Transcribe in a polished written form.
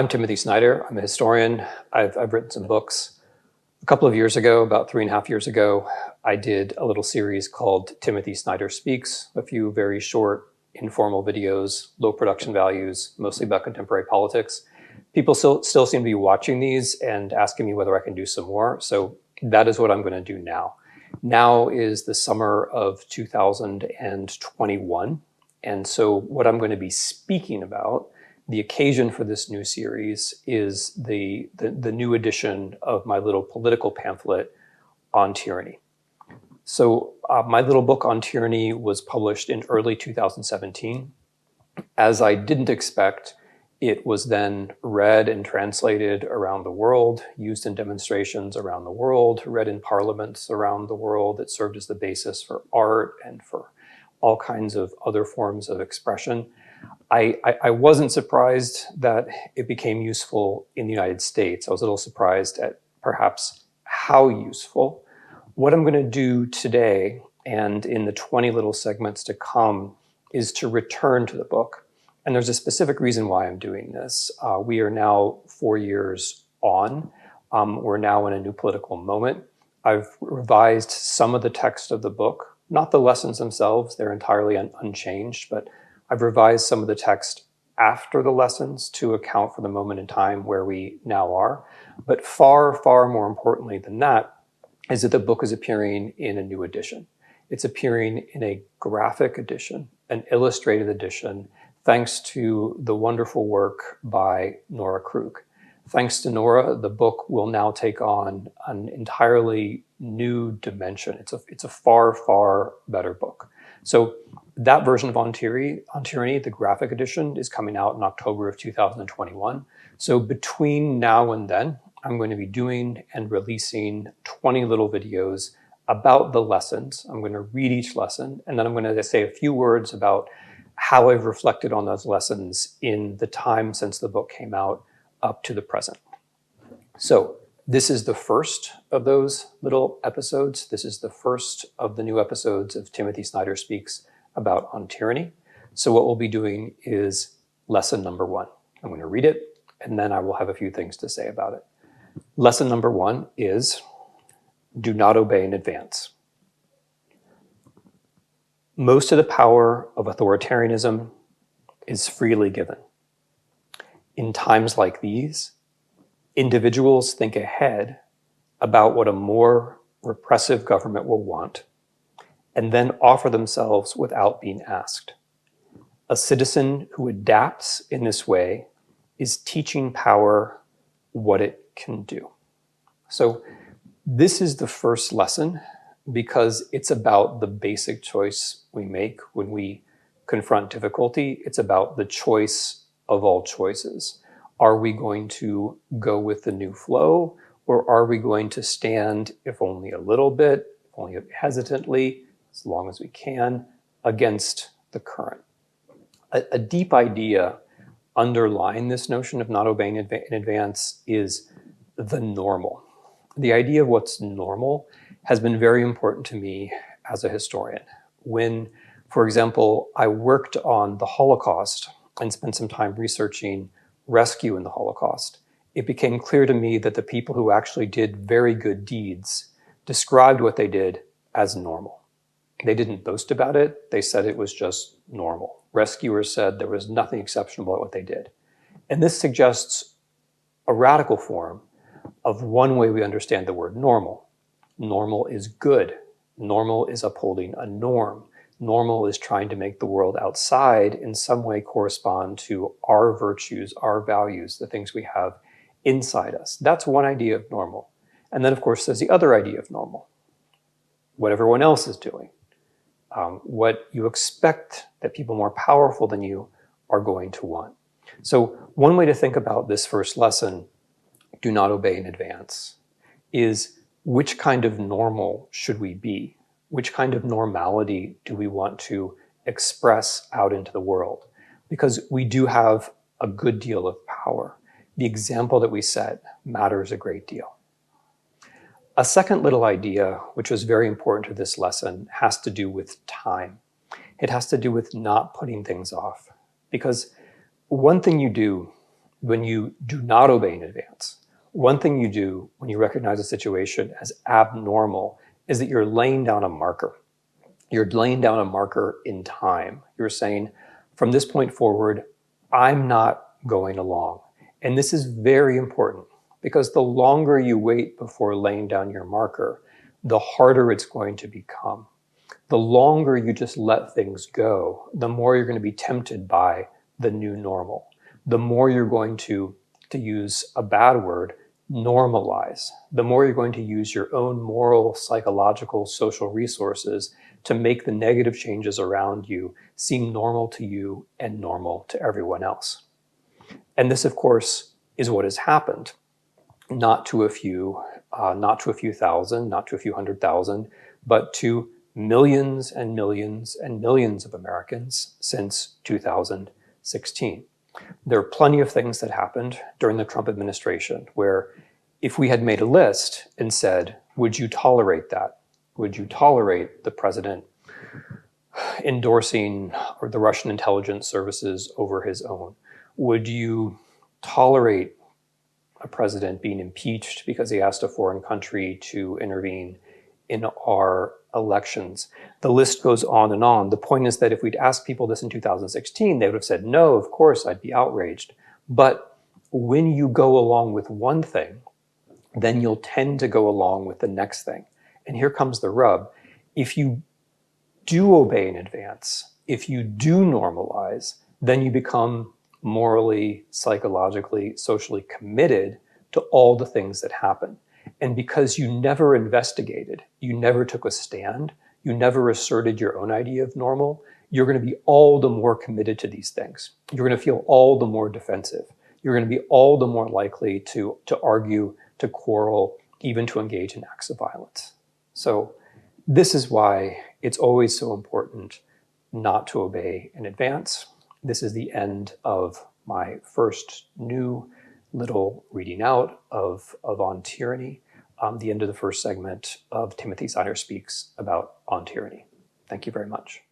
I'm Timothy Snyder. I'm a historian. I've written some books. A couple of years ago, about 3.5 years ago, I did a little series called Timothy Snyder Speaks, a few very short, informal videos, low production values, mostly about contemporary politics. People still seem to be watching these and asking me whether I can do some more. So that is what I'm going to do now. Now is the summer of 2021. And so what I'm going to be speaking about, the occasion for this new series, is the new edition of my little political pamphlet on tyranny. So my little book on tyranny was published in early 2017. As I didn't expect, it was then read and translated around the world, used in demonstrations around the world, read in parliaments around the world. It served as the basis for art and for all kinds of other forms of expression. I wasn't surprised that it became useful in the United States. I was a little surprised at perhaps how useful. What I'm going to do today and in the 20 little segments to come is to return to the book. And there's a specific reason why I'm doing this. We are now 4 years on. We're now in a new political moment. I've revised some of the text of the book, not the lessons themselves, they're entirely unchanged, but I've revised some of the text after the lessons to account for the moment in time where we now are. But far, far more importantly than that is that the book is appearing in a new edition. It's appearing in a graphic edition, an illustrated edition, thanks to the wonderful work by Nora Krug. Thanks to Nora, the book will now take on an entirely new dimension. It's a far, far better book. So that version of On Tyranny, the graphic edition, is coming out in October of 2021. So between now and then, I'm going to be doing and releasing 20 little videos about the lessons. I'm going to read each lesson, and then I'm going to say a few words about how I've reflected on those lessons in the time since the book came out up to the present. So this is the first of those little episodes. This is the first of the new episodes of Timothy Snyder Speaks about On Tyranny. So what we'll be doing is lesson number 1. I'm going to read it, and then I will have a few things to say about it. Lesson number 1 is, do not obey in advance. Most of the power of authoritarianism is freely given. In times like these, individuals think ahead about what a more repressive government will want, and then offer themselves without being asked. A citizen who adapts in this way is teaching power what it can do. So this is the first lesson because it's about the basic choice we make when we confront difficulty. It's about the choice of all choices. Are we going to go with the new flow, or are we going to stand, if only a little bit, if only hesitantly, as long as we can, against the current? A deep idea underlying this notion of not obeying in advance is the normal. The idea of what's normal has been very important to me as a historian. When, for example, I worked on the Holocaust and spent some time researching rescue in the Holocaust, it became clear to me that the people who actually did very good deeds described what they did as normal. They didn't boast about it. They said it was just normal. Rescuers said there was nothing exceptional about what they did. And this suggests a radical form of one way we understand the word normal. Normal is good. Normal is upholding a norm. Normal is trying to make the world outside in some way correspond to our virtues, our values, the things we have inside us. That's one idea of normal. And then, of course, there's the other idea of normal. What everyone else is doing. What you expect that people more powerful than you are going to want. So one way to think about this first lesson, do not obey in advance, is which kind of normal should we be? Which kind of normality do we want to express out into the world? Because we do have a good deal of power. The example that we set matters a great deal. A second little idea, which was very important to this lesson, has to do with time. It has to do with not putting things off. Because one thing you do when you do not obey in advance, one thing you do when you recognize a situation as abnormal is that you're laying down a marker. You're laying down a marker in time. You're saying, from this point forward, I'm not going along. And this is very important because the longer you wait before laying down your marker, the harder it's going to become. The longer you just let things go, the more you're going to be tempted by the new normal. The more you're going to use a bad word, normalize. The more you're going to use your own moral, psychological, social resources to make the negative changes around you seem normal to you and normal to everyone else. And this, of course, is what has happened, not to a few thousand, not to a few 100,000, but to millions and millions and millions of Americans since 2016. There are plenty of things that happened during the Trump administration where if we had made a list and said, would you tolerate that? Would you tolerate the president endorsing the Russian intelligence services over his own? Would you tolerate a president being impeached because he asked a foreign country to intervene in our elections? The list goes on and on. The point is that if we'd asked people this in 2016, they would have said, no, of course, I'd be outraged. But when you go along with one thing, then you'll tend to go along with the next thing. And here comes the rub. If you do obey in advance, if you do normalize, then you become morally, psychologically, socially committed to all the things that happen. And because you never investigated, you never took a stand, you never asserted your own idea of normal, you're going to be all the more committed to these things. You're going to feel all the more defensive. You're going to be all the more likely to argue, to quarrel, even to engage in acts of violence. So this is why it's always so important not to obey in advance. This is the end of my first new little reading out of On Tyranny, the end of the first segment of Timothy Snyder Speaks about On Tyranny. Thank you very much.